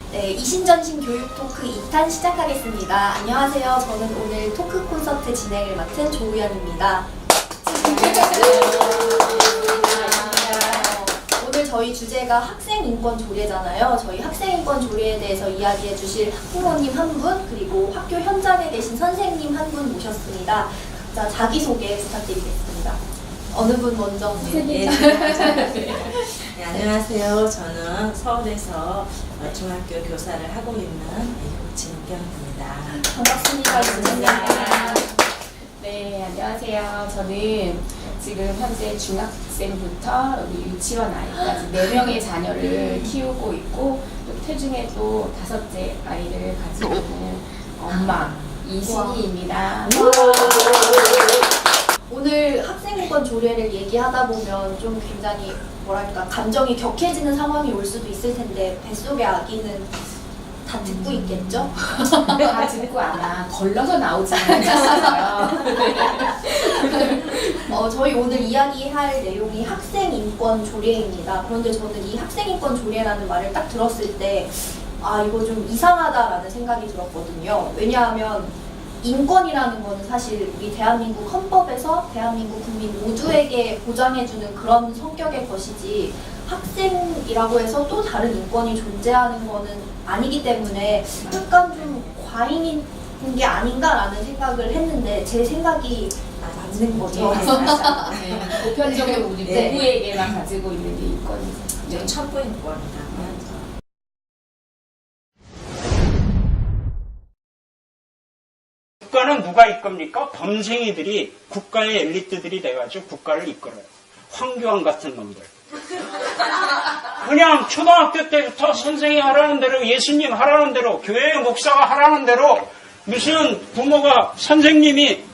네, 이신전신 교육 토크 2탄 시작하겠습니다. 안녕하세요. 저는 오늘 토크 콘서트 진행을 맡은 조우연입니다. 오늘 저희 주제가 학생인권 조례잖아요. 저희 학생인권 조례에 대해서 이야기해 주실 학부모님 한 분, 그리고 학교 현장에 계신 선생님 한 분 모셨습니다. 각자 자기소개 부탁드리겠습니다. 어느 분 먼저? 네, 안녕하세요. 저는 서울에서 중학교 교사를 하고 있는 진경입니다. 반갑습니다. 진경입니다. 네, 안녕하세요. 저는 지금 현재 중학생부터 우리 유치원 아이까지 4명의 자녀를 키우고 있고 또 태중에 또 5째 아이를 가지고 있는 엄마 이신희입니다. 오늘 학생인권 조례를 얘기하다 보면 좀 굉장히 뭐랄까 감정이 격해지는 상황이 올 수도 있을 텐데 뱃속의 아기는 다 듣고 있겠죠? 다 듣고 아마 걸러서 나오지 않았어요. 저희 오늘 이야기할 내용이 학생인권 조례입니다. 그런데 저는 이 학생인권 조례라는 말을 딱 들었을 때 이거 좀 이상하다라는 생각이 들었거든요. 왜냐하면 인권이라는 거는 사실 우리 대한민국 헌법에서 대한민국 국민 모두에게 보장해주는 그런 성격의 것이지 학생이라고 해서 또 다른 인권이 존재하는 거는 아니기 때문에 약간 좀 과잉인 게 아닌가라는 생각을 했는데 제 생각이 맞는 거죠. 네, 보편적으로 우리 네. 누구에게나 가지고 있는 게 인권이죠. 네. 첩부인권이다. 국가는 누가 이끕니까? 범생이들이 국가의 엘리트들이 돼가지고 국가를 이끌어요. 황교안 같은 놈들. 그냥 초등학교 때부터 선생이 하라는 대로, 예수님 하라는 대로, 교회 목사가 하라는 대로, 무슨 부모가, 선생님이,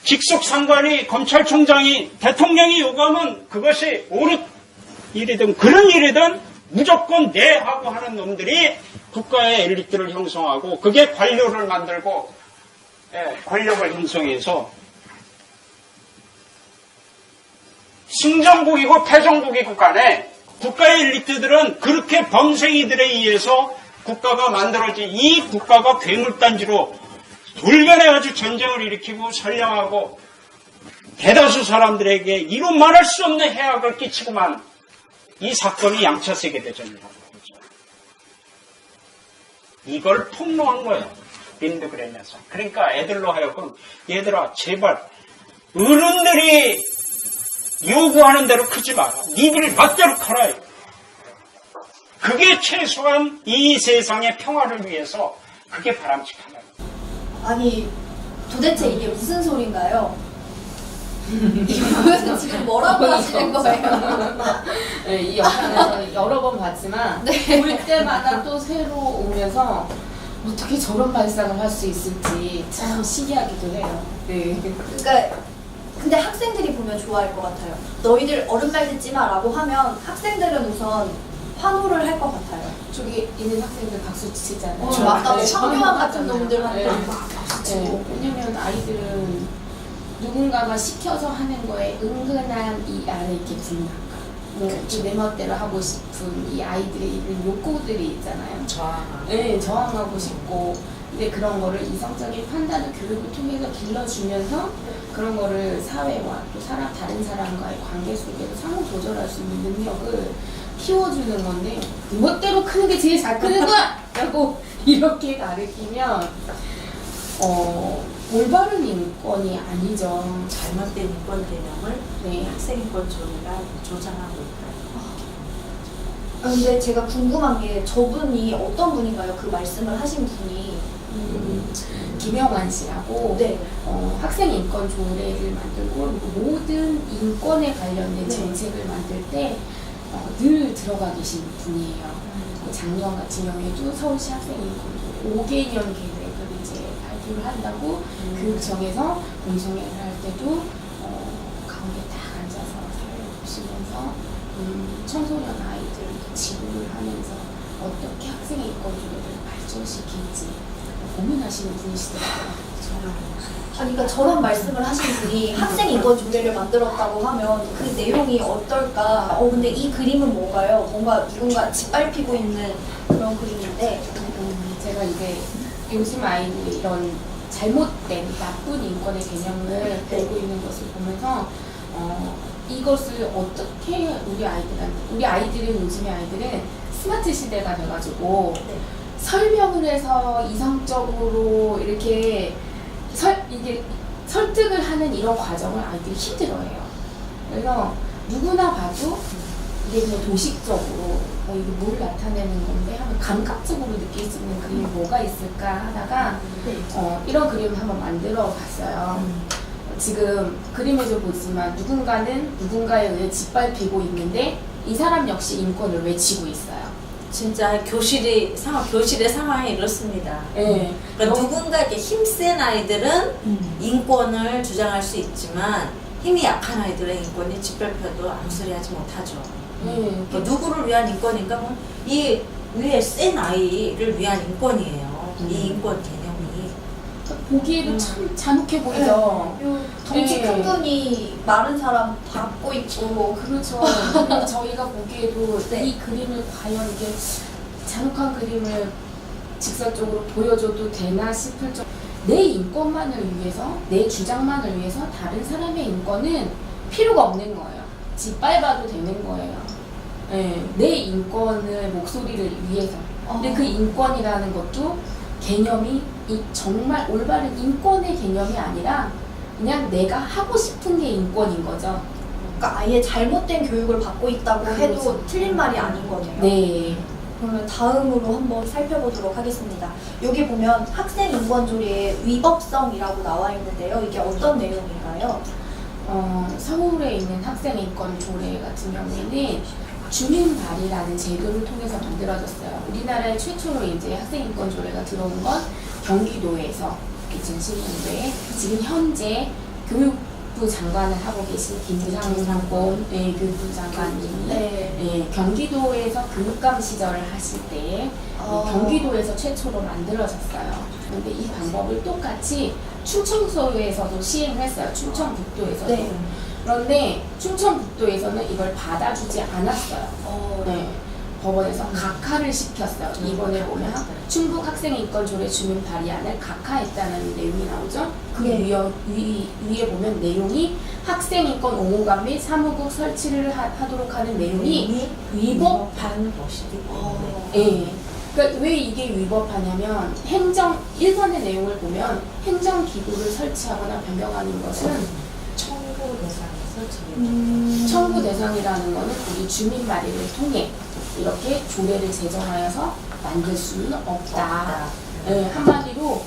직속상관이, 검찰총장이, 대통령이 요구하면 그것이 옳은 일이든 그런 일이든 무조건 네 하고 하는 놈들이 국가의 엘리트를 형성하고 그게 관료를 만들고 권력을 형성해서 승전국이고 패전국이고 간에 국가의 엘리트들은 그렇게 범생이들에 의해서 국가가 만들어진 이 국가가 괴물단지로 돌변해가지고 전쟁을 일으키고 선량하고 대다수 사람들에게 이루 말할 수 없는 해악을 끼치고만 이 사건이 양차 세계대전이라고 그러죠. 이걸 폭로한 거예요. 린드그렌에서. 그러니까 애들로 하여금 얘들아 제발 어른들이 요구하는 대로 크지 마라. 니들 멋대로 커라. 그게 최소한 이 세상의 평화를 위해서 그게 바람직하다. 아니 도대체 이게 무슨 소린가요? 이분은 지금 뭐라고 하시는 거예요? 네, 이 영상에서 여러 번 봤지만 볼 때마다 또 새로 오면서 어떻게 저런 발상을 할 수 있을지 참 신기하기도 해요. 네. 그러니까 근데 학생들이 보면 좋아할 것 같아요. 너희들 어른 말 듣지 마라고 하면 학생들은 우선 환호를 할 것 같아요. 저기 있는 학생들 박수 치잖아요. 아까 네, 황교안 같은 맞잖아요. 놈들한테 네. 막 박수 치고. 왜냐면 아이들은 누군가가 시켜서 하는 거에 은근한 이 안에 이렇게 불만감, 내 멋대로 하고 싶은 이 아이들의 이런 욕구들이 있잖아요. 네, 저항하고 싶고, 근데 그런 거를 이성적인 판단을 교육을 통해서 길러주면서 그런 거를 사회와 또 다른 사람과의 관계 속에서 상호 조절할 수 있는 능력을 키워주는 건데, 네 멋대로 크는 게 제일 잘 크는 거야! 라고 이렇게 가르치면 올바른 인권이 아니죠. 잘못된 인권 개념을 네. 학생인권 조례가 조장하고 있다. 근데 제가 궁금한 게 저분이 어떤 분인가요? 그 말씀을 하신 분이. 김영환 씨라고 네. 학생 인권 조례를 만들고 그리고 모든 인권에 관련된 네. 정책을 만들 때 늘 들어가 계신 분이에요. 작년 같은 경우에도 서울시 학생 인권 5개년 계획을 이제 발표를 한다고 교육청에서 공청회를 할 때도 가운데 딱 앉아서 사회를 보시면서 청소년 아이들 지도를 하면서 어떻게 학생의 인권 조례를 발전시킬지 고민하시는 분이시더라고요. 그러니까 저런 말씀을 하신 분이 학생 인권 조례를 만들었다고 하면 그 내용이 어떨까? 근데 이 그림은 뭔가요? 뭔가 누군가 짓밟히고 있는 그런 그런 그림인데 제가 이제 요즘 아이들이 이런 잘못된 나쁜 인권의 개념을 배우고 있는 것을 보면서 이것을 어떻게 우리 아이들은 요즘의 아이들은 스마트 시대가 돼가지고 네. 설명을 해서 이성적으로 이렇게 이게 설득을 하는 이런 과정을 아이들이 힘들어해요. 그래서 누구나 봐도 이게 그냥 도식적으로 이게 뭘 나타내는 건데 하면 감각적으로 느낄 수 있는 그림이 뭐가 있을까 하다가 이런 그림을 한번 만들어 봤어요. 지금 그림에서 보지만 누군가는 누군가에 의해 짓밟히고 있는데 이 사람 역시 인권을 외치고 있어요. 진짜 교실의 상황이 이렇습니다. 네. 그러니까 누군가 이렇게 힘센 아이들은 인권을 주장할 수 있지만 힘이 약한 아이들의 인권이 짓밟혀도 아무 소리 하지 못하죠. 뭐 누구를 위한 인권인가? 뭐 이 위에 센 아이를 위한 인권이에요. 이 인권 개념이. 보기에도 참 잔혹해 보이죠. 요 덩치 네. 큰 분이 마른 사람 밟고 있고 그렇죠. 근데 저희가 보기에도 네. 이 그림을 과연 이게 잔혹한 그림을 직설적으로 보여줘도 되나 싶을 정도. 내 인권만을 위해서, 내 주장만을 위해서 다른 사람의 인권은 필요가 없는 거예요. 짓밟아도 되는 거예요. 네, 내 인권을 목소리를 위해서. 근데 그 인권이라는 것도 개념이 정말 올바른 인권의 개념이 아니라 그냥 내가 하고 싶은 게 인권인 거죠. 그러니까 아예 잘못된 교육을 받고 있다고 해도 그렇죠. 틀린 말이 아닌 거네요. 네. 그러면 다음으로 한번 살펴보도록 하겠습니다. 여기 보면 학생 인권 조례의 위법성이라고 나와 있는데요. 이게 어떤 내용인가요? 서울에 있는 학생 인권 조례 같은 경우에는 주민발의라는 제도를 통해서 만들어졌어요. 우리나라의 최초로 이제 학생 인권 조례가 들어온 건 경기도에서 2010년도에 지금 현재 교육부 장관을 하고 계신 김상곤 교육부 장관님이 네. 경기도에서 교육감 시절을 하실 때 경기도에서 최초로 만들어졌어요. 그런데 이 방법을 똑같이 충청서에서도 시행을 했어요. 충청북도에서도. 네. 그런데 충청북도에서는 이걸 받아주지 않았어요. 네. 법원에서 각하를 시켰어요. 이번에 보면 충북 학생인권조례 주민 발의안을 각하했다는 내용이 나오죠. 그 위에 보면 내용이 학생인권 옹호관 및 사무국 설치를 하도록 하는 내용이 위법한 것이기 때문에. 예. 그러니까 왜 이게 위법하냐면 1번의 내용을 보면 행정기구를 설치하거나 변경하는 것은 청구 대상에서 청구 대상이라는 것은 우리 주민 발의를 통해 이렇게 조례를 제정하여서 만들 수는 없다. 네, 한마디로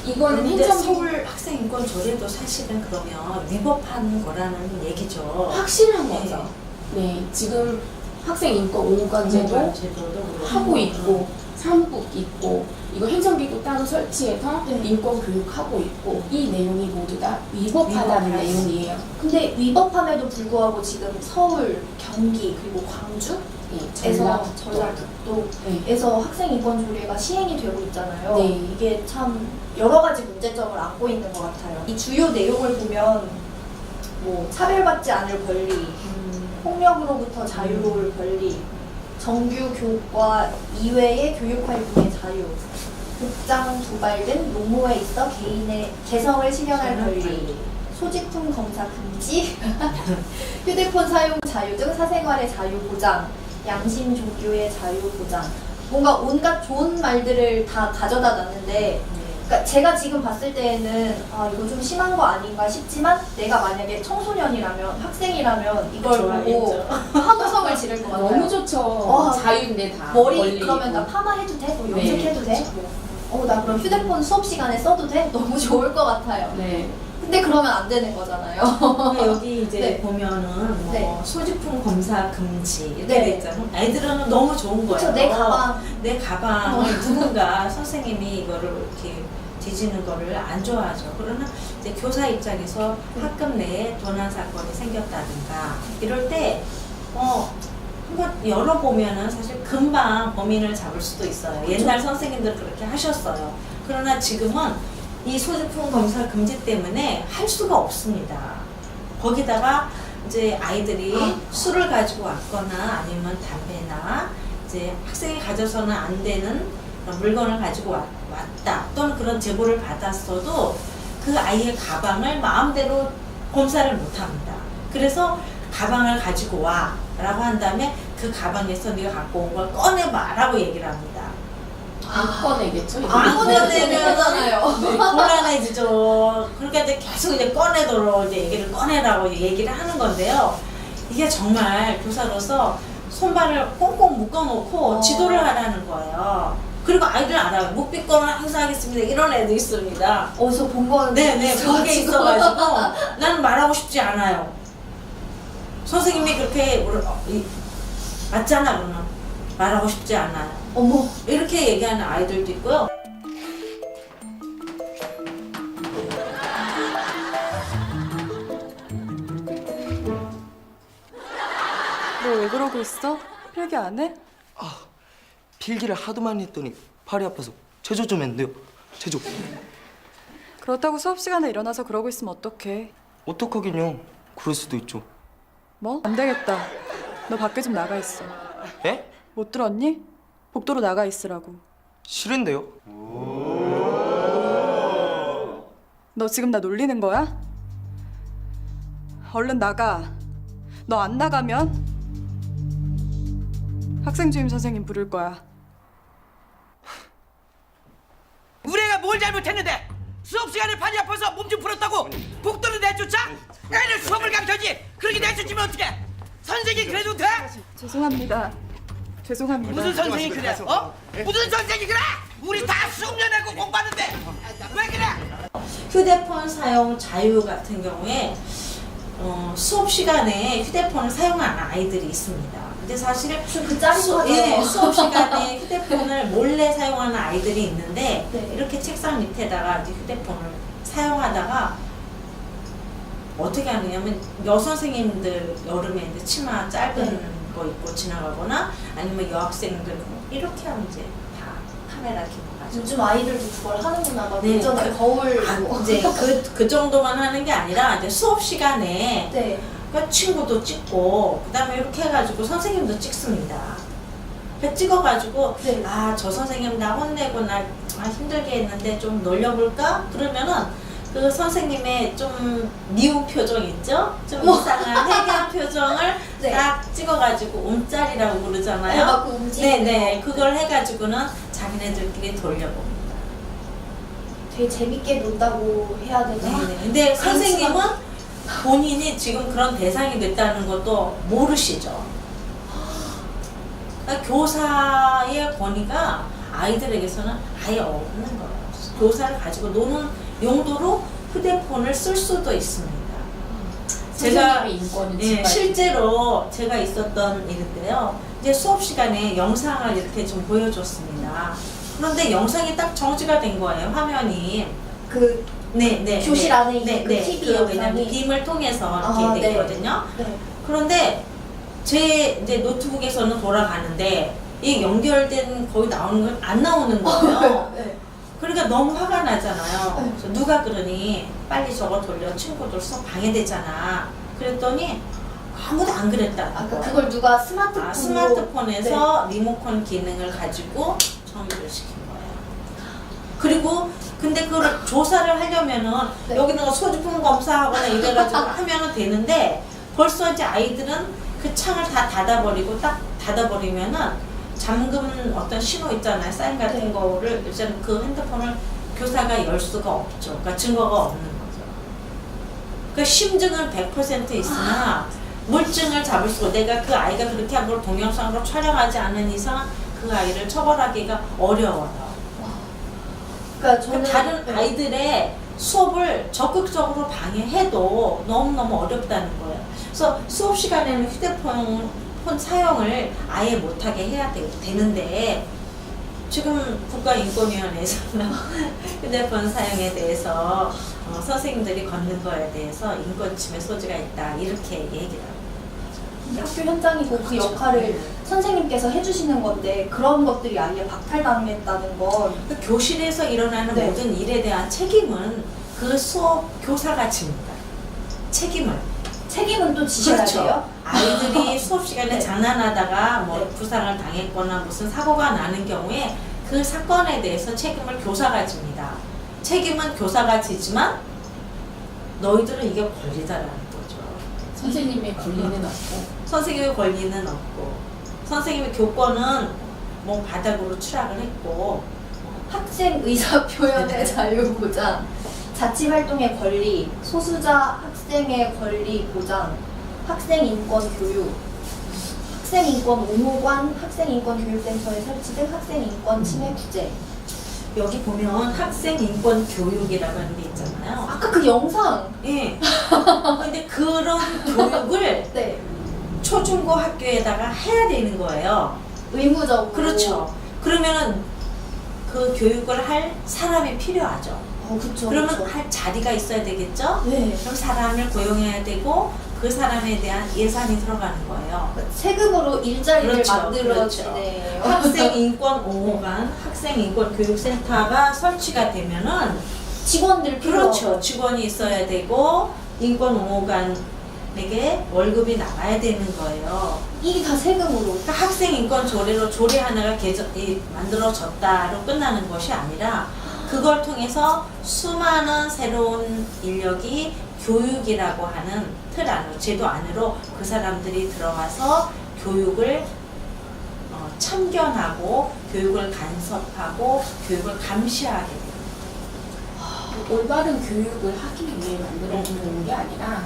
이거는 근데 행정 서울 학생 인권 조례도 사실은 그러면 위법한 거라는 얘기죠. 확실한 거죠. 네, 지금 학생 인권 옹호관제도 하고 있고 사무국 있고 이거 행정기구 따로 설치해서 인권 교육하고 있고 이 내용이 모두 다 위법하다는 내용이에요. 근데 위법함에도 불구하고 지금 서울, 경기 그리고 광주 에서 전라북도에서 학생 인권 조례가 시행이 되고 있잖아요. 네. 이게 참 여러 가지 문제점을 안고 있는 것 같아요. 이 주요 내용을 보면 뭐 차별받지 않을 권리, 폭력으로부터 자유로울 권리, 정규 교과 이외의 교육 활동의 자유, 복장, 도발 등 용무에 있어 개인의 개성을 실현할 권리, 소지품 검사 금지, 휴대폰 사용 자유 등 사생활의 자유 보장, 양심 종교의 자유 보장, 뭔가 온갖 좋은 말들을 다 가져다 놨는데 그러니까 제가 지금 봤을 때에는 이거 좀 심한 거 아닌가 싶지만 내가 만약에 청소년이라면 학생이라면 이걸 보고 환호성을 지를 것 같아요. 너무 좋죠. 자유인데 다 머리 걸리고. 그러면 나 파마해도 돼? 뭐 네. 염색해도 돼? 나 그럼 휴대폰 수업 시간에 써도 돼? 너무 좋을 것 같아요. 네. 근데 그러면 안 되는 거잖아요. 여기 이제 네. 보면은 뭐 네. 소지품 검사 금지 이렇게 네. 돼 있잖아요. 아이들은 너무 좋은 거예요. 그쵸, 내 가방. 내 가방을 누군가 선생님이 이거를 이렇게 뒤지는 거를 안 좋아하죠. 그러나 이제 교사 입장에서 학급 내에 도난 사건이 생겼다든가 이럴 때 한번 열어보면은 사실 금방 범인을 잡을 수도 있어요. 옛날 선생님들 그렇게 하셨어요. 그러나 지금은 이 소지품 검사 금지 때문에 할 수가 없습니다. 거기다가 이제 아이들이 술을 가지고 왔거나 아니면 담배나 이제 학생이 가져서는 안 되는 그런 물건을 가지고 왔다 또는 그런 제보를 받았어도 그 아이의 가방을 마음대로 검사를 못합니다. 그래서 가방을 가지고 와 라고 한 다음에 그 가방에서 네가 갖고 온 걸 꺼내봐 라고 얘기를 합니다. 안 꺼내겠죠? 이거? 안 꺼내도 꺼내면 되는 거잖아요. 곤란해지죠. 그러니까 이제 계속 이제 꺼내도록 이제 얘기를 꺼내라고 이제 얘기를 하는 건데요. 이게 정말 교사로서 손발을 꽁꽁 묶어놓고 지도를 하라는 거예요. 그리고 아이들 알아요. 묵비권을 항상 하겠습니다. 이런 애도 있습니다. 어디서 본 거는 네네, 그런 게 있어가지고 나는 말하고 싶지 않아요. 선생님이 그렇게 맞잖아 그러면 말하고 싶지 않아요. 어머. 이렇게 얘기하는 아이들도 있고요. 너 왜 그러고 있어? 필기 안 해? 필기를 하도 많이 했더니 팔이 아파서 제조 좀 했는데요. 제조. 그렇다고 수업 시간에 일어나서 그러고 있으면 어떡해. 어떡하긴요. 그럴 수도 있죠. 뭐? 안 되겠다. 너 밖에 좀 나가 있어. 에? 못 들었니? 복도로 나가 있으라고. 싫은데요? 너 지금 나 놀리는 거야? 얼른 나가. 너 안 나가면 학생 주임 선생님 부를 거야. 우리 애가 뭘 잘못했는데 수업 시간에 팔이 아파서 몸 좀 풀었다고 복도로 내쫓아? 애를 수업을 감춰지 그렇게 내쫓으면 어떡해? 선생이 그래도 돼? 죄송합니다. 죄송합니다. 무슨 선생이 그래? 어? 무슨 선생이 그래? 우리 다 수업 내고 공부하는데 왜 그래? 휴대폰 사용 자유 같은 경우에 수업 시간에 휴대폰을 사용하는 아이들이 있습니다. 근데 사실 그 짤이 예, 수업 시간에 휴대폰을 몰래 사용하는 아이들이 있는데 네. 이렇게 책상 밑에다가 이제 휴대폰을 사용하다가 어떻게 하느냐면 여선생님들 여름에 이제 치마 짧은 거 입고 지나가거나 아니면 여학생들 이렇게 하면 이제 다 카메라 켜고 가죠. 요즘 아이들도 그걸 하는구나. 막 네, 예전에 거울. 이제 그 정도만 하는 게 아니라 이제 수업 시간에 네. 그 친구도 찍고 그다음에 이렇게 해가지고 선생님도 찍습니다. 그 찍어가지고 네. 저 선생님 나 혼내고 나 힘들게 했는데 좀 놀려볼까? 그러면은 그 선생님의 좀 미운 표정 있죠? 좀 이상한 해괴한 표정을 네. 딱 찍어가지고 움짤이라고 부르잖아요. 네, 막그 움직이는 네네, 거. 그걸 해가지고는 자기네들끼리 돌려봅니다. 되게 재밌게 논다고 해야 되나? 네네. 근데 선생님은 본인이 지금 그런 대상이 됐다는 것도 모르시죠. 그러니까 교사의 권위가 아이들에게서는 아예 없는 거예요. 교사를 가지고 노는 용도로 휴대폰을 쓸 수도 있습니다. 제가 선생님의 인권은 예, 진짜 실제로 제가 있었던 일인데요. 이제 수업 시간에 영상을 이렇게 좀 보여줬습니다. 그런데 영상이 딱 정지가 된 거예요. 화면이. 그 네. 교실 안에 있는 그 TV 영상이? 왜냐면 빔을 통해서 이렇게 네. 되거든요. 네. 그런데 제 이제 노트북에서는 돌아가는데 이 연결된 거기 나오는 건 안 나오는 거예요. 네. 그러니까 너무 화가 나잖아요. 그래서 누가 그러니 빨리 저거 돌려 친구들 수업 방해되잖아. 그랬더니 아무도 안 그랬다는 아까 거예요. 그걸 누가 스마트폰으로 스마트폰에서 리모컨 기능을 가지고 정지를 시킨 거예요. 그리고 근데 그걸 조사를 하려면은 네. 여기는 소지품 검사하거나 이래가지고 하면은 되는데 벌써 이제 아이들은 그 창을 다 닫아버리고 딱 닫아버리면은 잠금 어떤 신호 있잖아요. 사인 같은 네. 거를 일단 그 핸드폰을 교사가 열 수가 없죠. 그러니까 증거가 없는 거죠. 그 심증은 100% 있으나 물증을 잡을 수가 내가 그 아이가 그렇게 한 걸 동영상으로 촬영하지 않은 이상 그 아이를 처벌하기가 어려워요. 그러니까 저는 다른 네. 아이들의 수업을 적극적으로 방해해도 너무너무 어렵다는 거예요. 그래서 수업 시간에는 휴대폰 사용을 아예 못하게 해야 되는데 지금 국가인권위원회에서는 휴대폰 사용에 대해서 선생님들이 걷는 거에 대해서 인권침해 소지가 있다 이렇게 얘기를 합니다. 학교 현장이고 그 역할을 선생님께서 해주시는 건데 그런 것들이 아예 박탈당했다는 건 그 교실에서 일어나는 네. 모든 일에 대한 책임은 그 수업 교사가 집니다. 책임을. 책임은 또 지셔야 그렇죠. 돼요? 아이들이 수업 시간에 네. 장난하다가 뭐 네. 부상을 당했거나 무슨 사고가 나는 경우에 그 사건에 대해서 책임을 교사가 집니다. 책임은 교사가 지지만 너희들은 이게 권리다라는 거죠. 선생님의 권리는 없고 선생님의 권리는 없고 선생님의 교권은 뭐 바닥으로 추락을 했고 학생 의사 표현의 자유 보장, 자치 활동의 권리, 소수자 학생의 권리 보장, 학생 인권 교육, 학생 인권 옹호관, 학생 인권 교육센터의 설치 등 학생 인권 침해 구제. 여기 보면 학생 인권 교육이라고 하는 게 있잖아요. 아까 그 영상. 예. 근데 그런 교육을 네. 초중고 학교에다가 해야 되는 거예요. 의무적으로. 그렇죠. 그러면은 그 교육을 할 사람이 필요하죠. 그렇죠. 그러면 그렇죠. 할 자리가 있어야 되겠죠? 네. 그럼 사람을 고용해야 되고 그 사람에 대한 예산이 들어가는 거예요. 세금으로 일자리를 그렇죠, 만들어주네요. 학생 인권 옹호관, 학생 인권 교육센터가 설치가 되면은 직원들 필요. 그렇죠. 직원이 있어야 되고 인권 옹호관에게 월급이 나가야 되는 거예요. 이게 다 세금으로. 그러니까 학생 인권 조례로 조례 하나가 만들어졌다로 끝나는 것이 아니라 그걸 통해서 수많은 새로운 인력이 교육이라고 하는 틀 안으로, 제도 안으로 그 사람들이 들어가서 교육을 참견하고 교육을 간섭하고 교육을 감시하게 돼요. 올바른 교육을 하기 위해 만들어주는 게 아니라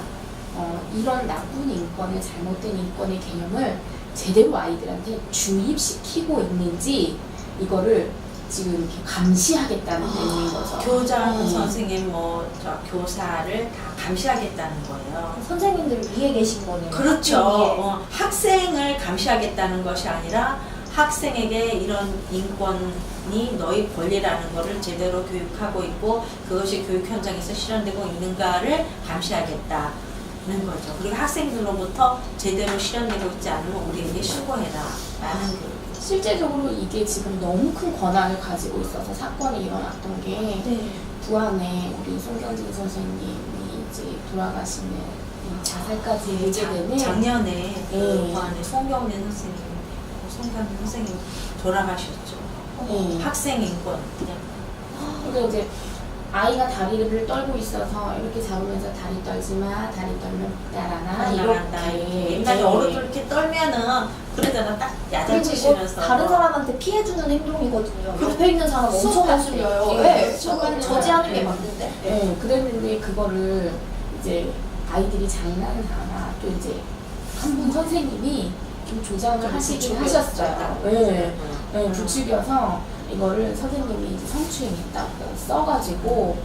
이런 나쁜 인권을 잘못된 인권의 개념을 제대로 아이들한테 주입시키고 있는지 이거를 지금 이렇게 감시하겠다는 내용인 거죠. 교장, 선생님, 교사를 다 감시하겠다는 거예요. 선생님들 위에 계신 거네요. 그렇죠. 학교 위에. 학생을 감시하겠다는 것이 아니라 학생에게 이런 인권이 너희 권리라는 것을 제대로 교육하고 있고 그것이 교육 현장에서 실현되고 있는가를 감시하겠다는 거죠. 그리고 학생들로부터 제대로 실현되고 있지 않으면 우리에게 신고해라 라는 교육. 실제적으로 이게 지금 너무 큰 권한을 가지고 있어서 사건이 일어났던 게 네. 부안에 우리 송경진 선생님이 이제 돌아가시는 이 자살까지 이르게 작년에 그 네. 부안에 송경민 선생님 돌아가셨죠. 네. 학생 인권 그냥 근데 이제 아이가 다리를 떨고 있어서 이렇게 잡으면서 다리 떨지 마, 다리 떨면 날아나 나간다. 이렇게 옛날에 어른들 이렇게 떨면은 그러잖아 딱 그리고 이거 야단치시면서 다른 사람한테 피해주는 행동이거든요. 옆에 있는 사람 엄청 수업할 때. 거슬려요. 예, 네. 수업할 때. 저지하는 게 예. 맞는데. 네, 그랬는데 그거를 이제 아이들이 장난을 하나 또 이제 한 분 선생님이 좀 조장을 하시긴 하셨어요. 네, 네, 부추겨서 이거를 선생님이 이제 성추행했다고 써가지고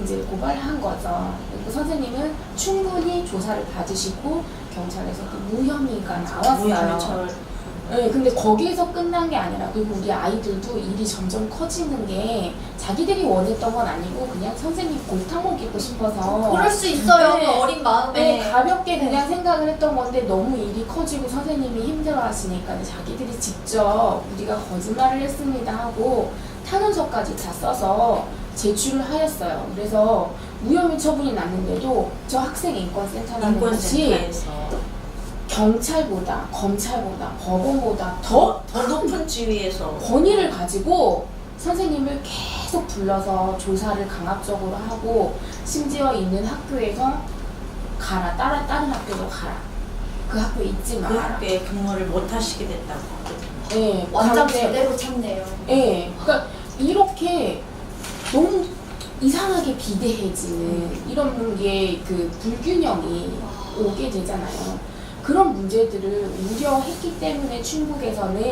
이제 고발을 한 거죠. 그 선생님은 충분히 조사를 받으시고 경찰에서 또 무혐의가 나왔어요. 네, 근데 거기에서 끝난 게 아니라 그리고 우리 아이들도 일이 점점 커지는 게 자기들이 원했던 건 아니고 그냥 선생님 골탕 먹이고 싶어서 그럴 수 있어요. 네. 그 어린 마음에. 네, 가볍게 그냥 생각을 했던 건데 너무 일이 커지고 선생님이 힘들어 하시니까 자기들이 직접 우리가 거짓말을 했습니다 하고 탄원서까지 다 써서 제출을 하였어요. 그래서 무혐의 처분이 났는데도 저 학생인권센터라는 곳이 인권센터에서 경찰보다 검찰보다 법원보다 더 더 높은 지위에서 권위를 가지고 선생님을 계속 불러서 조사를 강압적으로 하고 심지어 있는 학교에서 가라 다른 학교로 가라 그 학교에 있지 그 마라. 학교에 근무를 못 하시게 됐다고 하거든요. 네, 완전 그런데 제대로 참네요. 네, 그러니까 이렇게 너무 이상하게 비대해지는 이런 게 그 불균형이 오게 되잖아요. 그런 문제들을 우려했기 때문에 충북에서는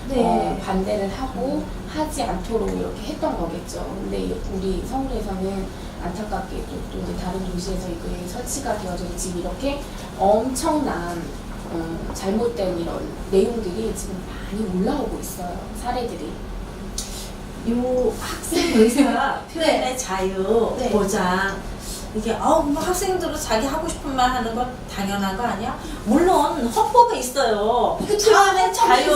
네. 반대를 하고 하지 않도록 이렇게 했던 거겠죠. 근데 우리 서울에서는 안타깝게 또 이제 다른 도시에서 이게 설치가 되어져 지금 이렇게 엄청난 잘못된 이런 내용들이 지금 많이 올라오고 있어요. 사례들이. 요 학생 의사 표현의 네. 자유 네. 보장 이게 뭐 학생들은 자기 하고 싶은 말 하는 건 당연한 거 아니야? 물론 헌법에 있어요. 그쵸. 표현의 자유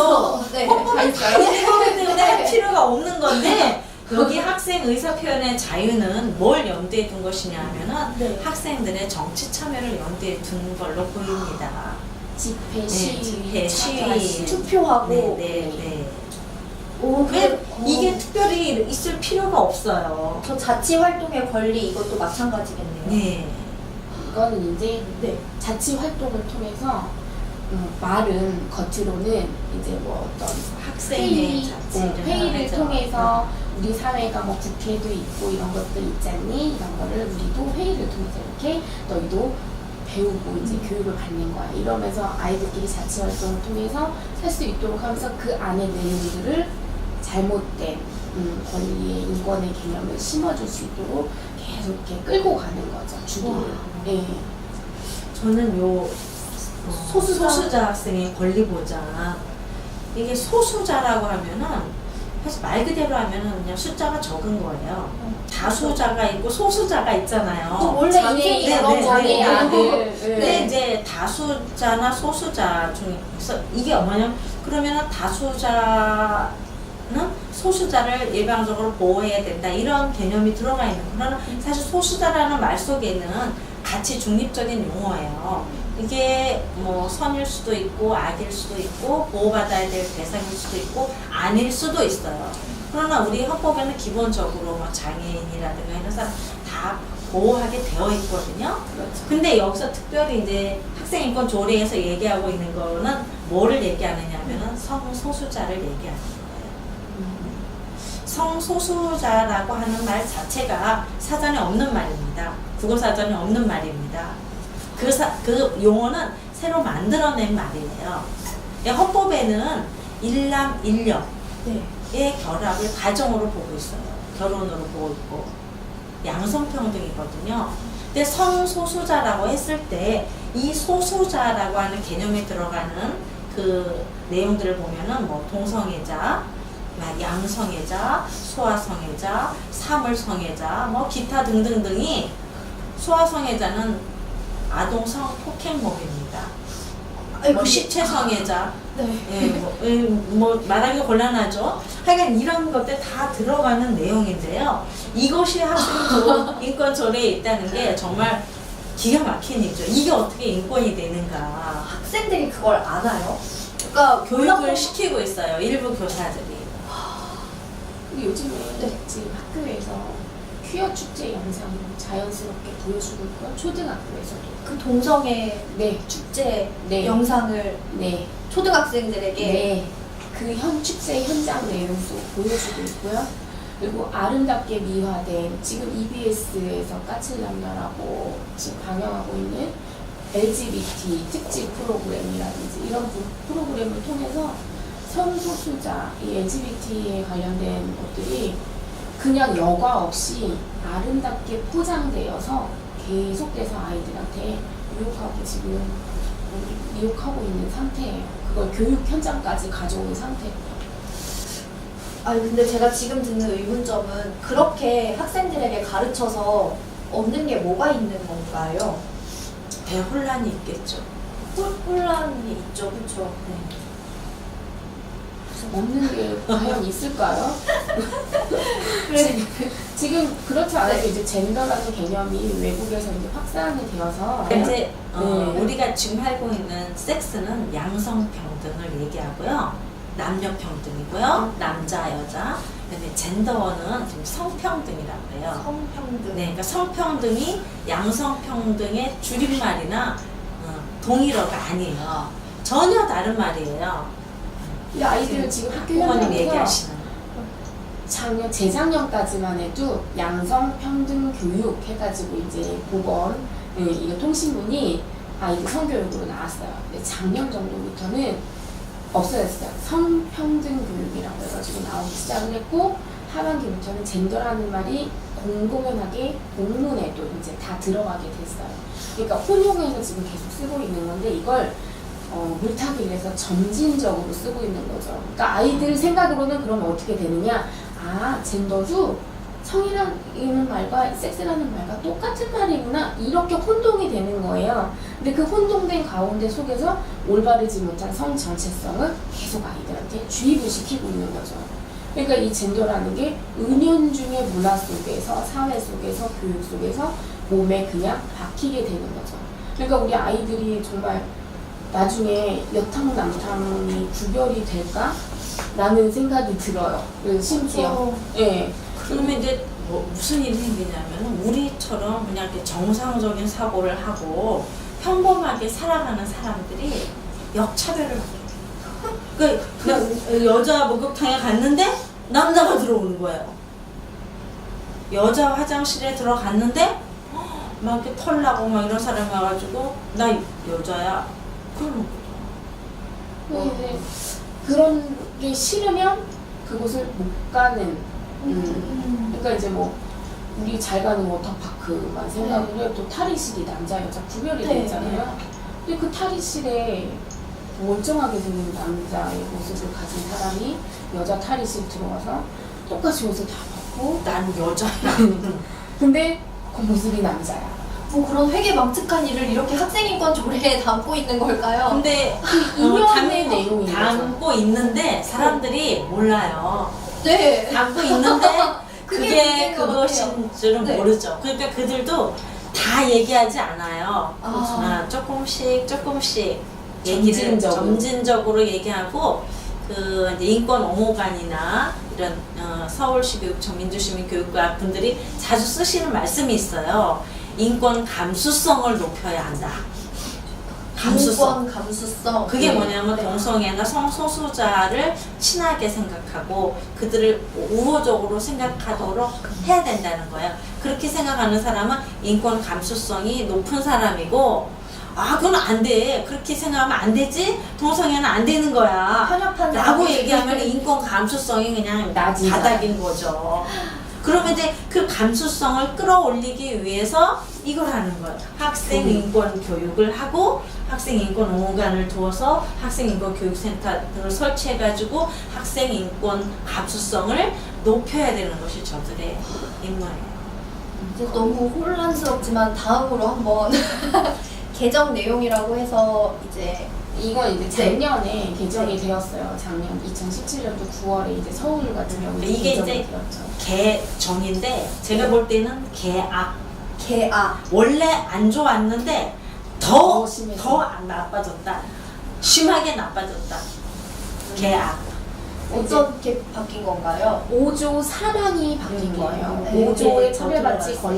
네. 헌법에 다 있는 거기 때문에 네. 필요가 없는 건데 여기 학생 의사 표현의 자유는 뭘 염두에 둔 것이냐 하면은 네. 학생들의 정치 참여를 염두에 둔 걸로 보입니다. 집회, 시위, 집회, 차별, 시위. 투표하고 네. 오, 왜 이게 특별히 있을 필요가 없어요. 저 자치 활동의 권리 이것도 마찬가지겠네요. 네. 이거는 이제 네. 자치 활동을 통해서 말은 겉으로는 이제 뭐 어떤 학생의 자치를 회의를 하죠. 통해서 우리 사회가 뭐 국회도 있고 이런 것들 있잖니 이런 거를 우리도 회의를 통해서 이렇게 너희도 배우고 이제 교육을 받는 거야 이러면서 아이들끼리 자치 활동을 통해서 살 수 있도록 하면서 그 안에 내용들을 잘못된 권리의 인권의 개념을 심어줄 수 있도록 계속 이렇게 끌고 가는 거죠 주도를. 네. 저는 요 소수자 학생의 권리 보장 이게 소수자라고 하면은 사실 말 그대로 하면은 그냥 숫자가 적은 거예요. 다수자가 있고 소수자가 있잖아요. 원래 인생이 네, 그런 네, 자리에 네, 아들. 근데 이제 다수자나 소수자 중에서 이게 뭐냐면 그러면은 다수자는 소수자를 일방적으로 보호해야 된다 이런 개념이 들어가 있는 그러나 사실 소수자라는 말 속에는 가치 중립적인 용어예요. 이게 뭐 선일 수도 있고 악일 수도 있고 보호받아야 될 대상일 수도 있고 아닐 수도 있어요. 그러나 우리 헌법에는 기본적으로 뭐 장애인이라든가 이런 사람 다 보호하게 되어 있거든요. 그렇죠. 근데 여기서 특별히 이제 학생인권 조례에서 얘기하고 있는 거는 뭐를 얘기하느냐 하면은 성소수자를 얘기하는 거예요. 성소수자라고 하는 말 자체가 사전에 없는 말입니다. 국어사전에 없는 말입니다. 그 용어는 새로 만들어낸 말이에요. 헌법에는 일남 일녀의 결합을 가정으로 보고 있어요. 결혼으로 보고 있고 양성평등이거든요. 근데 성소수자라고 했을 때 이 소수자라고 하는 개념에 들어가는 그 내용들을 보면은 뭐 동성애자, 양성애자, 소아성애자, 사물성애자, 뭐 기타 등등등이 소아성애자는 아동 성폭행범입니다. 뭐 시체성애자, 뭐 말하기가 곤란하죠. 하여간 이런 것들 다 들어가는 내용인데요. 이것이 학생 인권 조례에 있다는 게 정말 기가 막힌 일이죠. 이게 어떻게 인권이 되는가. 학생들이 그걸 아나요? 그러니까 교육을 시키고 있어요. 일부 교사들이. 근데 요즘에 지금 학교에서 퀴어 축제 영상을 자연스럽게 보여주고 있고요. 초등학교에서도. 그 동성애 네. 축제 네. 영상을 네. 초등학생들에게 네. 그 축제 현장 내용도 보여주고 있고요. 그리고 아름답게 미화된 지금 EBS에서 까칠남녀라고 지금 방영하고 있는 LGBT 특집 프로그램이라든지 이런 프로그램을 통해서 성소수자, 이 LGBT에 관련된 것들이 그냥 여과 없이 아름답게 포장되어서 계속돼서 아이들한테 미혹하고 있는 상태예요. 그걸 교육 현장까지 가져오는 상태고요. 아니 근데 제가 지금 듣는 의문점은 그렇게 학생들에게 가르쳐서 얻는 게 뭐가 있는 건가요? 대혼란이 있겠죠. 혼란이 있죠, 그렇죠? 없는 게 과연 있을까요? 그래. 지금 그렇지 않아도 이제 젠더라는 개념이 외국에서 이제 확산이 되어서 이제 네. 우리가 지금 알고 있는 섹스는 양성평등을 얘기하고요. 남녀평등이고요. 남자, 여자. 근데 젠더는 지금 성평등이라고 해요. 성평등. 네, 그러니까 성평등이 양성평등의 줄임말이나 동일어가 아니에요. 전혀 다른 말이에요. 이 아이들은 지금 학교 부모님 현장에서 얘기하시는 재작년까지만 해도 양성평등 교육 해가지고 이제 보건, 이거 통신문이 아이들 성교육으로 나왔어요. 근데 작년 정도부터는 없어졌어요. 성평등 교육이라고 해가지고 나오기 시작을 했고 하반기부터는 젠더라는 말이 공공연하게 공문에도 이제 다 들어가게 됐어요. 그러니까 혼용해서 지금 계속 쓰고 있는 건데 이걸 물타기 위해서 점진적으로 쓰고 있는 거죠. 그러니까 아이들 생각으로는 그럼 어떻게 되느냐? 아, 젠더도 성이라는 말과 섹스라는 말과 똑같은 말이구나. 이렇게 혼동이 되는 거예요. 근데 그 혼동된 가운데 속에서 올바르지 못한 성 정체성을 계속 아이들한테 주입을 시키고 있는 거죠. 그러니까 이 젠더라는 게 은연중의 문화 속에서, 사회 속에서, 교육 속에서 몸에 그냥 박히게 되는 거죠. 그러니까 우리 아이들이 정말 나중에 여탕 남탕이 구별이 될까? 라는 생각이 들어요. 그래서 심지어 예. 그러면 이제 뭐 무슨 일이 생기냐면 우리처럼 그냥 이렇게 정상적인 사고를 하고 평범하게 살아가는 사람들이 역차별을 받게 돼요. 그 여자 목욕탕에 갔는데 남자가 들어오는 거예요. 여자 화장실에 들어갔는데 막 이렇게 털나고 막 이런 사람이 와가지고 나 여자야 그러는 거죠. 이제 그런 게 싫으면 그곳을 못 가는. 그러니까 이제 뭐 우리 잘 가는 워터파크만 생각을 해도 또 탈의실이 남자 여자 구별이 네. 되잖아요. 근데 그 탈의실에 멀쩡하게 생긴 남자의 모습을 가진 사람이 여자 탈의실 들어와서 똑같이 옷을 다 벗고 난 여자야. 근데 그 모습이 남자야. 뭐 그런 회계망측한 일을 이렇게 학생인권 조례에 담고 있는 걸까요? 근데 인연의 내용인 거죠. 담고 있는데 사람들이 몰라요. 네. 담고 있는데 그게 그게 문제인 것 그것인 같아요. 줄은 네. 모르죠. 그러니까 그들도 다 얘기하지 않아요. 아. 조금씩 얘기를 점진적으로 얘기하고 그 이제 인권 옹호관이나 이런 서울시교육청 민주시민교육과 분들이 자주 쓰시는 말씀이 있어요. 인권 감수성을 높여야 한다. 감수성. 인권 감수성. 그게 뭐냐면 네. 동성애나 성소수자를 친하게 생각하고 그들을 우호적으로 생각하도록 해야 된다는 거예요. 그렇게 생각하는 사람은 인권 감수성이 높은 사람이고 그건 안 돼. 그렇게 생각하면 안 되지? 동성애는 안 되는 거야. 편협한 라고 사람이- 얘기하면 인권 감수성이 그냥 낮은 바닥인 거죠. 그러면 이제 그 감수성을 끌어올리기 위해서 이걸 하는 거예요. 학생 인권 교육을 하고 학생 인권 옹호관을 두어서 학생 인권 교육센터를 설치해가지고 학생 인권 감수성을 높여야 되는 것이 저들의 임무예요. 이제 너무 혼란스럽지만 다음으로 한번 개정 내용이라고 해서 이제 이건 이제 작년에 개정이 되었어요. 작년 2017년도 9월에 이제 서울 같은 경우에 이게 개정이 이제 되었죠. 개정인데 제가 볼 때는 개악. 개악. 원래 안 좋았는데 더 심해서. 더 나빠졌다. 심하게 나빠졌다. 개악. 어떻게 바뀐 건가요? 5조 4항이 바뀐 거예요. 네. 5조에 네, 처벌받지 더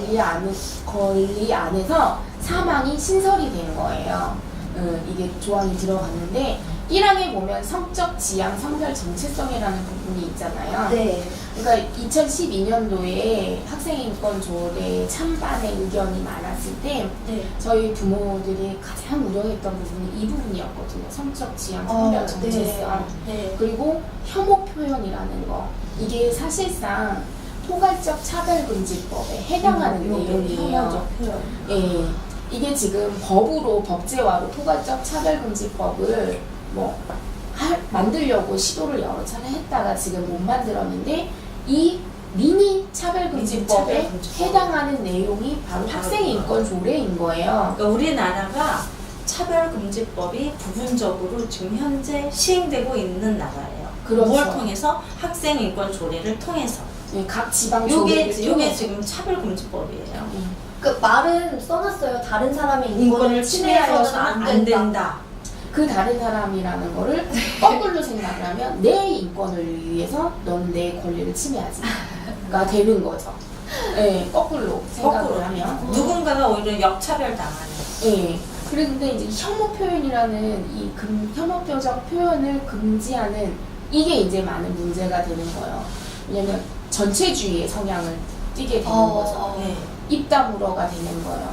권리 안에서 4항이 신설이 된 거예요. 이게 조항이 들어갔는데 1항에 보면 성적 지향 성별 정체성이라는 부분이 있잖아요. 네. 그러니까 2012년도에 학생인권 조례 찬반의 의견이 많았을 때 네. 저희 부모들이 가장 우려했던 부분이 이 부분이었거든요. 성적 지향 성별 정체성. 네. 그리고 혐오 표현이라는 거. 이게 사실상 포괄적 차별금지법에 해당하는 내용이에요. 혐오적 표현. 예. 이게 지금 법으로 법제화로 포괄적 차별금지법을 만들려고 시도를 여러 차례 했다가 지금 못 만들었는데 이 미니 차별금지법에 차별금지법. 해당하는 내용이 바로 학생인권 조례인 거예요. 그러니까 우리나라가 차별금지법이 부분적으로 지금 현재 시행되고 있는 나라예요. 그렇죠. 뭘 통해서? 학생인권 조례를 통해서. 예, 각 지방 조례를 요게 통해서. 지금 차별금지법이에요. 그 말은 써놨어요. 다른 사람의 인권을 인권을 침해해서는 침해해서는 안 된다. 그 다른 사람이라는 거를 거꾸로 생각을 하면 내 인권을 위해서 넌 내 권리를 침해하지가 되는 거죠. 예, 거꾸로 생각을 하면. 누군가가 오히려 역차별 당하는. 예. 그런데 이제 혐오 표현이라는 이 혐오적 표현을 금지하는 이게 이제 많은 문제가 되는 거예요. 왜냐면 전체주의의 성향을 띠게 되는 거죠. 네. 입 다물어가 되는 거예요.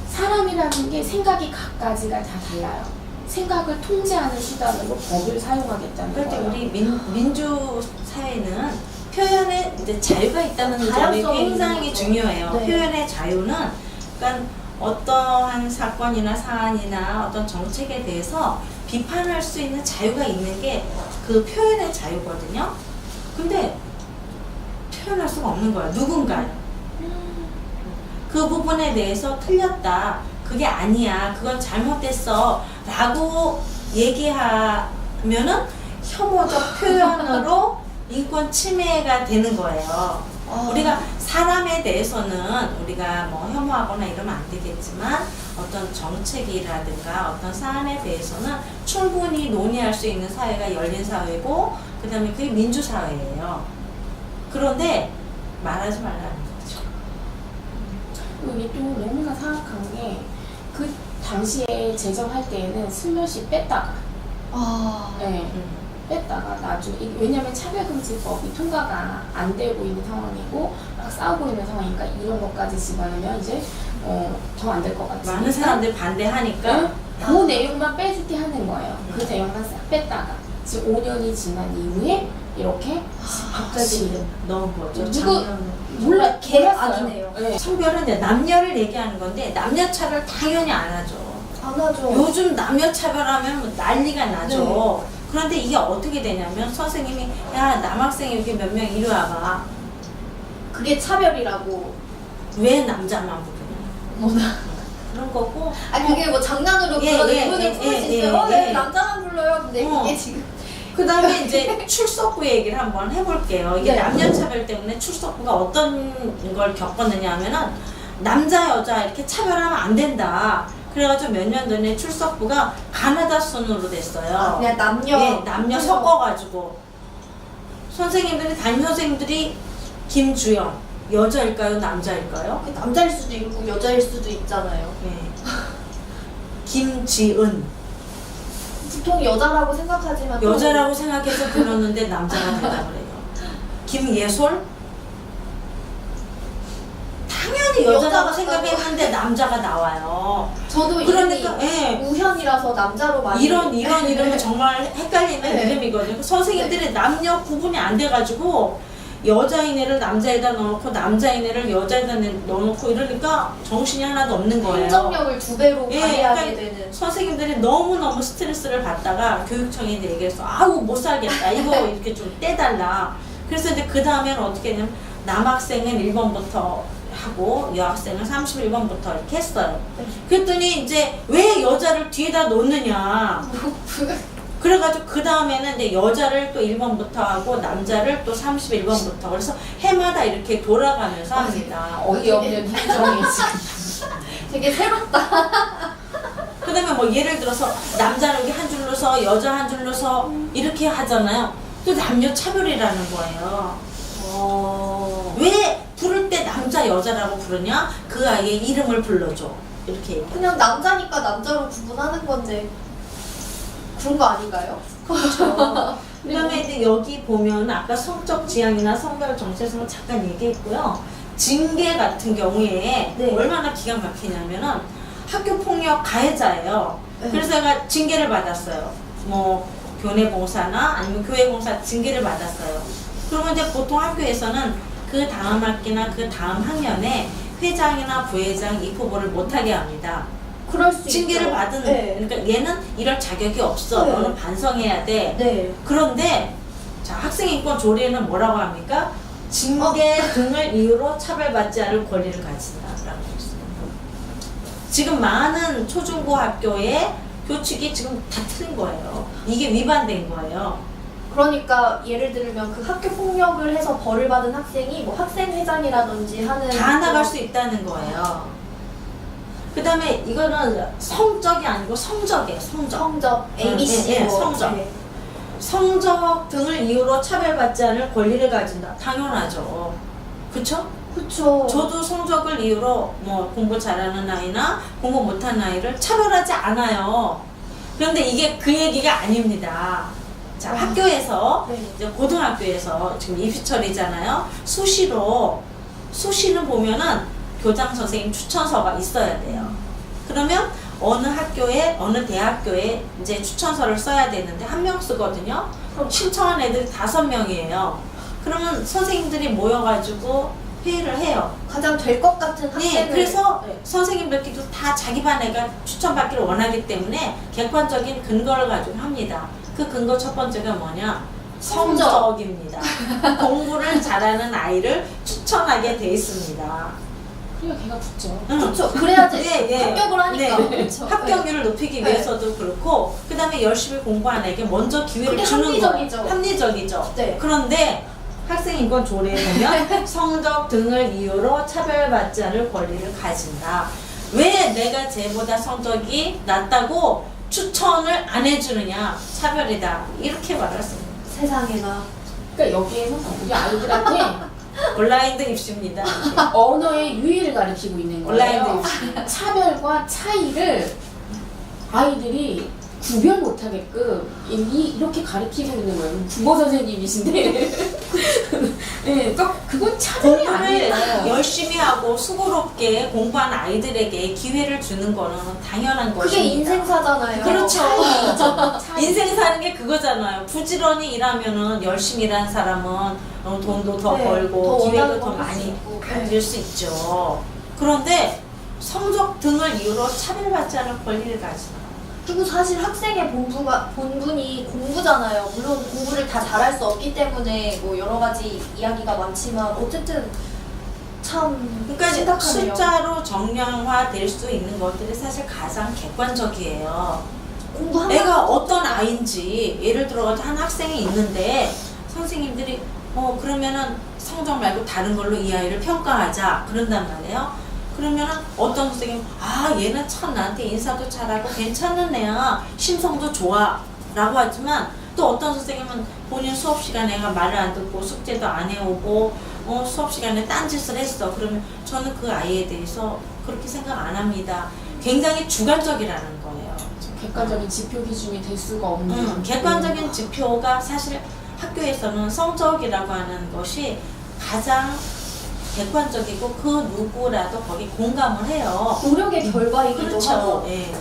사람이라는 게 생각이 각가지가 다 달라요. 생각을 통제하는 수단으로 법을 사용하겠다는 그런데 거예요. 우리 민주 사회는 표현의 이제 자유가 있다는 점이 다양성이 굉장히 있는 거죠. 중요해요. 네. 표현의 자유는 그러니까 어떠한 사건이나 사안이나 어떤 정책에 대해서 비판할 수 있는 자유가 있는 게 그 표현의 자유거든요. 근데 표현할 수가 없는 거야. 누군가는. 그 부분에 대해서 틀렸다. 그게 아니야. 그건 잘못됐어. 라고 얘기하면은 혐오적 표현으로 인권 침해가 되는 거예요. 우리가 사람에 대해서는 우리가 뭐 혐오하거나 이러면 안 되겠지만 어떤 정책이라든가 어떤 사안에 대해서는 충분히 논의할 수 있는 사회가 열린 사회고 그다음에 그게 민주사회예요. 그런데 말하지 말라는 거죠. 이게 또 너무나 사악한 게 그 당시에 제정할 때에는 슬며시 뺐다가 네, 뺐다가 나중에 왜냐하면 차별금지법이 통과가 안 되고 있는 상황이고 막 싸우고 있는 상황이니까 이런 것까지 집어넣으면 이제 더 안 될 것 같으니까 많은 사람들이 반대하니까 그 내용만 빼주게 하는 거예요. 그 내용만 싹 뺐다가 지금 5년이 지난 이후에 이렇게 갑자기 넣은 거죠. 누구 작년에. 몰라 개악이네요. 네. 성별은 이제 남녀를 얘기하는 건데 남녀 차별 당연히 안 하죠. 안 하죠. 요즘 남녀 차별하면 뭐 난리가 나죠. 그런데 이게 어떻게 되냐면 선생님이 야 남학생이 여기 몇 명 이리 와봐. 그게 차별이라고. 왜 남자만 부르냐. 그런 거고. 그게 뭐 장난으로 예, 그런 예, 의문을 예, 품을 수 예, 있어요. 예, 예. 남자만 불러요. 근데 어. 이게 지금 그 다음에 이제 출석부 얘기를 한번 해볼게요. 이게 네. 남녀 차별 때문에 출석부가 어떤 걸 겪었느냐 하면은 남자 여자 이렇게 차별하면 안 된다. 그래가지고 몇 년 전에 출석부가 가나다 순으로 됐어요. 그냥 남녀. 예, 남녀 섞어가지고 선생님들이 담임 선생님들이 김주영 여자일까요 남자일까요? 남자일 수도 있고 여자일 수도 있잖아요. 예. 김지은 보통 여자라고 생각하지만 또 여자라고 생각해서 불렀는데 남자가 대답을 해요. 김예솔 당연히 여자라고 여자가 생각했는데 남자가 나와요. 저도 그러니까, 이름이 예. 우현이라서 남자로 많이 이런 이름은 정말 헷갈리는 네. 이름이거든요. 선생님들이 남녀 구분이 안 돼가지고 여자인 애를 남자에다 넣어놓고 남자인 애를 여자에다 넣어놓고 이러니까 정신이 하나도 없는 거예요. 행정력을 2배로 예, 발휘하게 그러니까 되는. 선생님들이 너무너무 스트레스를 받다가 교육청에 이제 얘기했어. 아우 못 살겠다. 이거 이렇게 좀 떼달라. 그래서 이제 그 다음에는 어떻게 했냐면 남학생은 1번부터 하고 여학생은 31번부터 이렇게 했어요. 그랬더니 이제 왜 여자를 뒤에다 놓느냐. 그래가지고 그 다음에는 이제 여자를 또 1번부터 하고 남자를 또 31번부터. 그래서 해마다 이렇게 돌아가면서 합니다. 어이없는 행정이 지금 되게 새롭다. 그 다음에 뭐 예를 들어서 남자는 여기 한 줄로 서 여자 한 줄로 서 이렇게 하잖아요. 또 남녀 차별이라는 거예요. 왜 부를 때 남자 여자라고 부르냐? 그 아이의 이름을 불러줘. 이렇게 얘기해요. 그냥 남자니까 남자로 구분하는 건데 그런 거 아닌가요? 그 다음에 이제 여기 보면 아까 성적 지향이나 성별 정체성을 잠깐 얘기했고요. 징계 같은 경우에 네. 얼마나 기가 막히냐면은 학교 폭력 가해자예요. 네. 그래서 제가 징계를 받았어요. 뭐 교내 봉사나 아니면 교회 봉사 징계를 받았어요. 그러면 이제 보통 학교에서는 그 다음 학기나 그 다음 학년에 회장이나 부회장 입후보를 못하게 합니다. 그럴 수 징계를 있죠. 받은 네. 그러니까 얘는 이럴 자격이 없어. 네. 너는 반성해야 돼. 네. 그런데 자 학생인권 조례는 뭐라고 합니까? 징계 등을 이유로 차별받지 않을 권리를 가진다라고 했어요. 지금 많은 초중고 학교의 교칙이 지금 다 틀린 거예요. 이게 위반된 거예요. 그러니까 예를 들면 그 학교 폭력을 해서 벌을 받은 학생이 뭐 학생회장이라든지 하는 다 나갈 수 있다는 거예요. 그 다음에 이거는 성적이 아니고 성적이에요. 성적 ABC 예, 뭐. 성적. 네. 성적 등을 이유로 차별받지 않을 권리를 가진다. 당연하죠. 그쵸? 그쵸. 저도 성적을 이유로 뭐 공부 잘하는 아이나 공부 못하는 아이를 차별하지 않아요. 그런데 이게 그 얘기가 아닙니다. 자, 학교에서 네. 이제 고등학교에서 지금 입시철이잖아요. 수시는 보면은 교장 선생님 추천서가 있어야 돼요. 그러면 어느 학교에 어느 대학교에 이제 추천서를 써야 되는데 한 명 쓰거든요. 그럼 신청한 애들이 5명이에요. 그러면 선생님들이 모여가지고 회의를 해요. 가장 될 것 같은 네, 학생을 그래서 네. 선생님들끼리도 다 자기 반 애가 추천받기를 원하기 때문에 객관적인 근거를 가지고 합니다. 그 근거 첫 번째가 뭐냐? 성적입니다. 공부를 잘하는 아이를 추천하게 돼 있습니다. 그러니까 걔가 붙죠. 그렇죠. 그래야지 예, 예. 합격을 하니까. 네. 그렇죠. 합격률을 높이기 네. 위해서도 그렇고 그 다음에 열심히 공부하는 애에게 먼저 기회를 그게 주는 거예요. 합리적이죠. 합리적이죠. 네. 그런데 학생인권 조례에 보면 성적 등을 이유로 차별받지 않을 권리를 가진다. 왜 내가 쟤보다 성적이 낮다고 추천을 안 해주느냐, 차별이다, 이렇게 말했습니다. 세상에나. 그러니까 여기에서 우리 아이들한테 온라인도 입시입니다. 언어의 유의를 가르치고 있는 온라인도 거예요. 입시. 차별과 차이를 아이들이 구별 못하게끔 이렇게 가르치고 있는 거예요. 국어 선생님이신데. 네, 그러니까 그건 차별이 공부를 아니에요. 열심히 하고 수고롭게 공부한 아이들에게 기회를 주는 거는 당연한 것입니다. 그게 인생사잖아요. 그렇죠. 차이. 인생 사는 게 그거잖아요. 부지런히 일하면은 열심히 일하는 사람은 돈도 더 네, 벌고 더 기회도 원하는 더 걸 할수 많이 있고. 가질 수 있죠. 그런데 성적 등을 이유로 차별받지 않을 권리를 가지나. 그리고 사실 학생의 본분이 공부잖아요. 물론 공부를 다 잘할 수 없기 때문에 뭐 여러 가지 이야기가 많지만 어쨌든 참 그러니까 심각하네요. 숫자로 정량화될 수 있는 것들이 사실 가장 객관적이에요. 공부 내가 어떤 아이인지, 예를 들어 한 학생이 있는데 선생님들이 그러면은 성적 말고 다른 걸로 이 아이를 평가하자 그런단 말이에요. 그러면은 어떤 선생님, 얘는 참 나한테 인사도 잘하고 괜찮은 애야, 심성도 좋아 라고 하지만, 또 어떤 선생님은 본인 수업 시간에 말을 안 듣고 숙제도 안 해오고 수업 시간에 딴짓을 했어. 그러면 저는 그 아이에 대해서 그렇게 생각 안 합니다. 굉장히 주관적이라는 거예요. 객관적인 지표 기준이 될 수가 없는. 객관적인 지표가 사실 학교에서는 성적이라고 하는 것이 가장 객관적이고 그 누구라도 거기 공감을 해요. 노력의 결과이기도 그렇죠. 하고. 예.